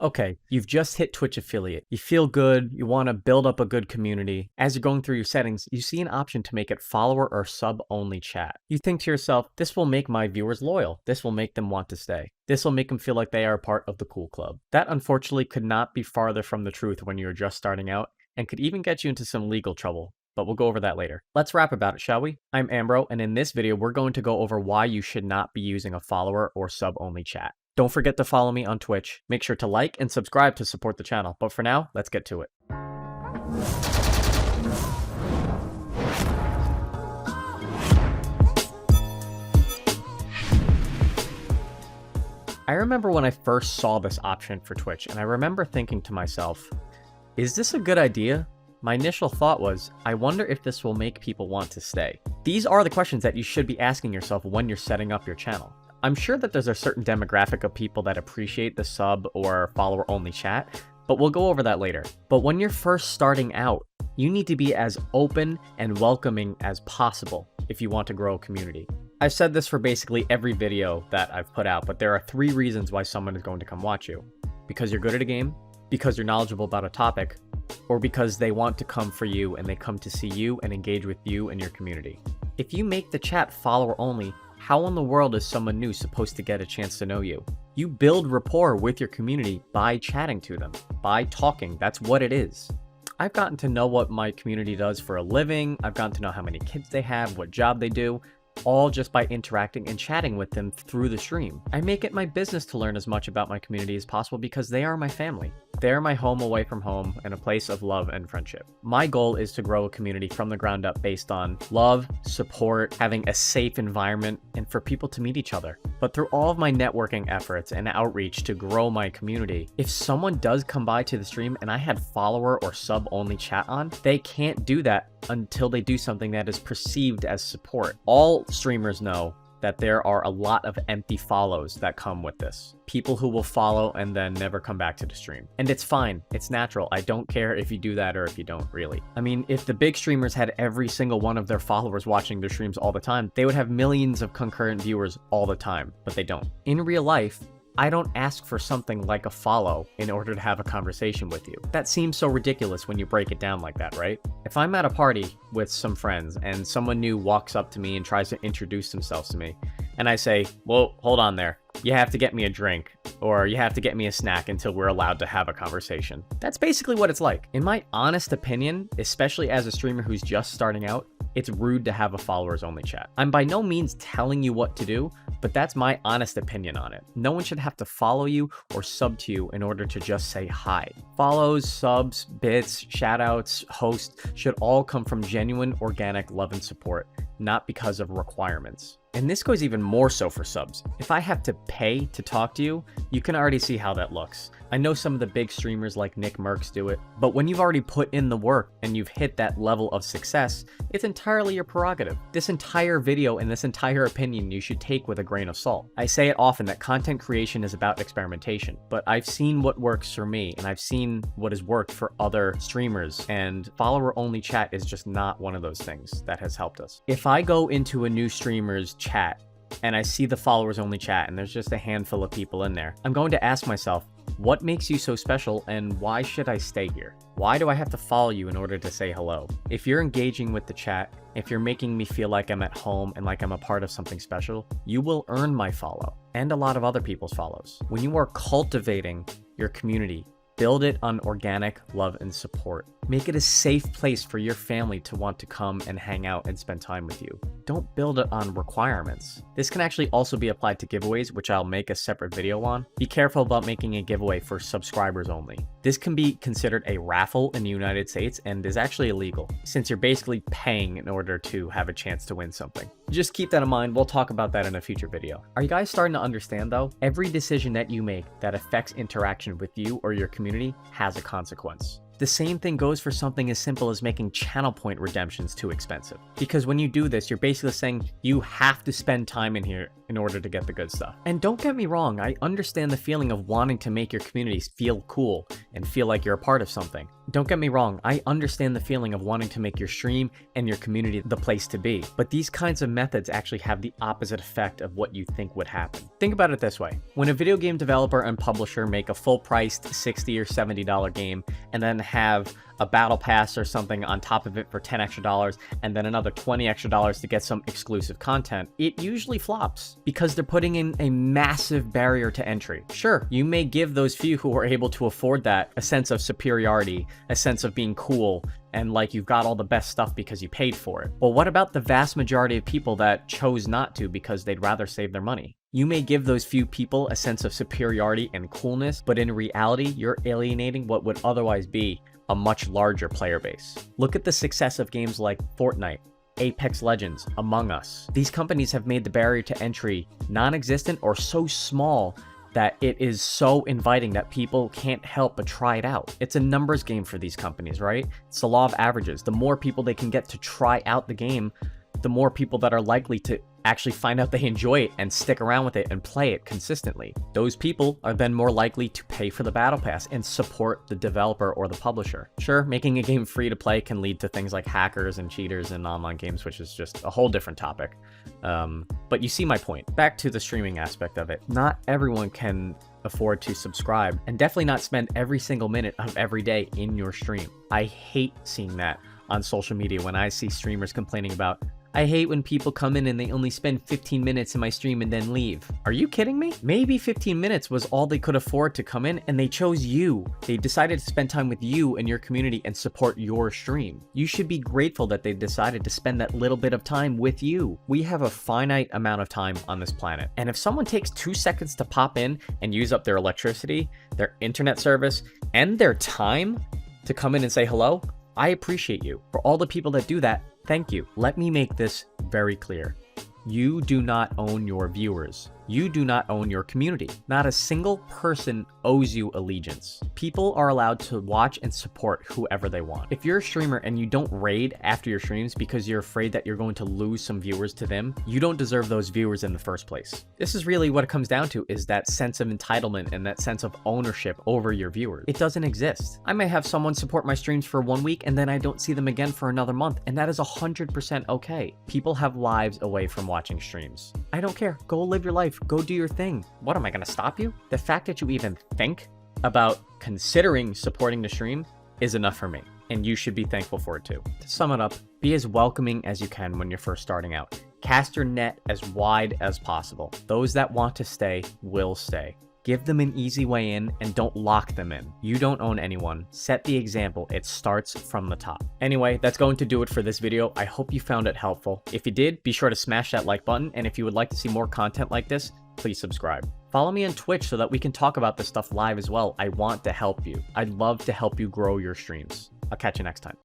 Okay, you've just hit Twitch affiliate. You feel good, you want to build up a good community. As you're going through your settings, you see an option to make it follower or sub only chat. You think to yourself, this will make my viewers loyal. This will make them want to stay. This will make them feel like they are a part of the cool club. That unfortunately could not be farther from the truth when you're just starting out and could even get you into some legal trouble. But we'll go over that later. Let's rap about it, shall we? I'm Ambro, and in this video, we're going to go over why you should not be using a follower or sub only chat. Don't forget to follow me on Twitch. Make sure to like and subscribe to support the channel. But for now, let's get to it. I remember when I first saw this option for Twitch, and I remember thinking to myself, is this a good idea? My initial thought was, I wonder if this will make people want to stay. These are the questions that you should be asking yourself when you're setting up your channel. I'm sure that there's a certain demographic of people that appreciate the sub or follower only chat, but we'll go over that later. But when you're first starting out, you need to be as open and welcoming as possible if you want to grow a community. I've said this for basically every video that I've put out, but there are 3 reasons why someone is going to come watch you. Because you're good at a game, because you're knowledgeable about a topic, or because they want to come for you and they come to see you and engage with you and your community. If you make the chat follower only, how in the world is someone new supposed to get a chance to know you? You build rapport with your community by chatting to them, by talking. That's what it is. I've gotten to know what my community does for a living. I've gotten to know how many kids they have, what job they do, all just by interacting and chatting with them through the stream. I make it my business to learn as much about my community as possible because they are my family. They're my home away from home and a place of love and friendship. My goal is to grow a community from the ground up based on love, support, having a safe environment, and for people to meet each other. But through all of my networking efforts and outreach to grow my community, if someone does come by to the stream and I had follower or sub only chat on, they can't do that until they do something that is perceived as support. All streamers know that there are a lot of empty follows that come with this. People who will follow and then never come back to the stream. And it's fine, it's natural. I don't care if you do that or if you don't really. I mean, if the big streamers had every single one of their followers watching their streams all the time, they would have millions of concurrent viewers all the time, but they don't. In real life, I don't ask for something like a follow in order to have a conversation with you. That seems so ridiculous when you break it down like that, right? If I'm at a party with some friends and someone new walks up to me and tries to introduce themselves to me, and I say, well, hold on there. You have to get me a drink, or you have to get me a snack until we're allowed to have a conversation. That's basically what it's like. In my honest opinion, especially as a streamer who's just starting out, it's rude to have a followers only chat. I'm by no means telling you what to do, but that's my honest opinion on it. No one should have to follow you or sub to you in order to just say hi. Follows, subs, bits, shoutouts, hosts should all come from genuine organic love and support, not because of requirements. And this goes even more so for subs. If I have to pay to talk to you, you can already see how that looks. I know some of the big streamers like NickMercs do it, but when you've already put in the work and you've hit that level of success, it's entirely your prerogative. This entire video and this entire opinion you should take with a grain of salt. I say it often that content creation is about experimentation, but I've seen what works for me and I've seen what has worked for other streamers, and follower only chat is just not one of those things that has helped us. If I go into a new streamer's chat and I see the followers only chat and there's just a handful of people in there, I'm going to ask myself, what makes you so special and why should I stay here? Why do I have to follow you in order to say hello? If you're engaging with the chat, if you're making me feel like I'm at home and like I'm a part of something special, you will earn my follow and a lot of other people's follows. When you are cultivating your community, build it on organic love and support. Make it a safe place for your family to want to come and hang out and spend time with you. Don't build it on requirements. This can actually also be applied to giveaways, which I'll make a separate video on. Be careful about making a giveaway for subscribers only. This can be considered a raffle in the United States and is actually illegal, since you're basically paying in order to have a chance to win something. Just keep that in mind. We'll talk about that in a future video. Are you guys starting to understand though? Every decision that you make that affects interaction with you or your community has a consequence. The same thing goes for something as simple as making channel point redemptions too expensive. Because when you do this, you're basically saying you have to spend time in here in order to get the good stuff. And don't get me wrong, I understand the feeling of wanting to make your communities feel cool and feel like you're a part of something. Don't get me wrong, I understand the feeling of wanting to make your stream and your community the place to be. But these kinds of methods actually have the opposite effect of what you think would happen. Think about it this way. When a video game developer and publisher make a full-priced $60 or $70 game and then have a battle pass or something on top of it for $10 extra and then another $20 extra to get some exclusive content, it usually flops because they're putting in a massive barrier to entry. Sure, you may give those few who are able to afford that a sense of superiority, a sense of being cool, and like you've got all the best stuff because you paid for it. Well, what about the vast majority of people that chose not to because they'd rather save their money? You may give those few people a sense of superiority and coolness, but in reality, you're alienating what would otherwise be a much larger player base. Look at the success of games like Fortnite, Apex Legends, Among Us. These companies have made the barrier to entry non-existent or so small that it is so inviting that people can't help but try it out. It's a numbers game for these companies, right? It's the law of averages. The more people they can get to try out the game, the more people that are likely to actually find out they enjoy it and stick around with it and play it consistently. Those people are then more likely to pay for the battle pass and support the developer or the publisher. Sure, making a game free to play can lead to things like hackers and cheaters in online games, which is just a whole different topic. But you see my point. Back to the streaming aspect of it. Not everyone can afford to subscribe, and definitely not spend every single minute of every day in your stream. I hate seeing that on social media when I see streamers complaining about, I hate when people come in and they only spend 15 minutes in my stream and then leave. Are you kidding me? Maybe 15 minutes was all they could afford to come in and they chose you. They decided to spend time with you and your community and support your stream. You should be grateful that they decided to spend that little bit of time with you. We have a finite amount of time on this planet. And if someone takes 2 seconds to pop in and use up their electricity, their internet service, and their time to come in and say hello, I appreciate you. For all the people that do that, thank you. Let me make this very clear. You do not own your viewers. You do not own your community. Not a single person owes you allegiance. People are allowed to watch and support whoever they want. If you're a streamer and you don't raid after your streams because you're afraid that you're going to lose some viewers to them, you don't deserve those viewers in the first place. This is really what it comes down to, is that sense of entitlement and that sense of ownership over your viewers. It doesn't exist. I may have someone support my streams for 1 week and then I don't see them again for another month, and that is 100% okay. People have lives away from watching streams. I don't care. Go live your life. Go do your thing. What, am I going to stop you? The fact that you even think about considering supporting the stream is enough for me, and you should be thankful for it too. To sum it up, be as welcoming as you can when you're first starting out. Cast your net as wide as possible. Those that want to stay will stay. Give them an easy way in and don't lock them in. You don't own anyone. Set the example. It starts from the top. Anyway, that's going to do it for this video. I hope you found it helpful. If you did, be sure to smash that like button, and if you would like to see more content like this, please subscribe. Follow me on Twitch so that we can talk about this stuff live as well. I want to help you. I'd love to help you grow your streams. I'll catch you next time.